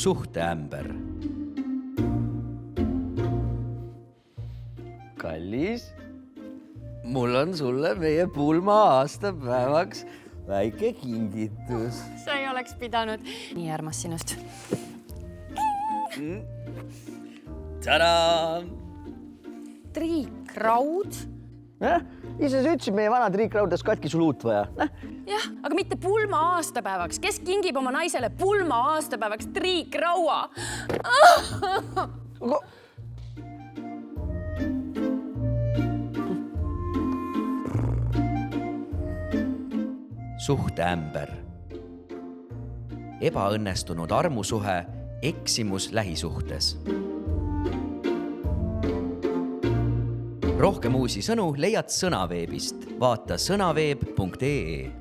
Suhteämber. Kallis, mul on sulle meie pulma aastapäevaks väike kingitus. Sa ei oleks pidanud. Nii armas sinust. Tada! Triikraud. Ise sa ütlesid meie vana triikraudas katki sul uut vaja. Jah, aga mitte pulma aastapäevaks. Kes kingib oma naisele pulma aastapäevaks triikraua? Suhteämber. Ebaõnnestunud armusuhe, eksimus lähisuhtes. Rohkem uusi sõnu leiad Sõnaveebist. Vaata sõnaveeb.ee.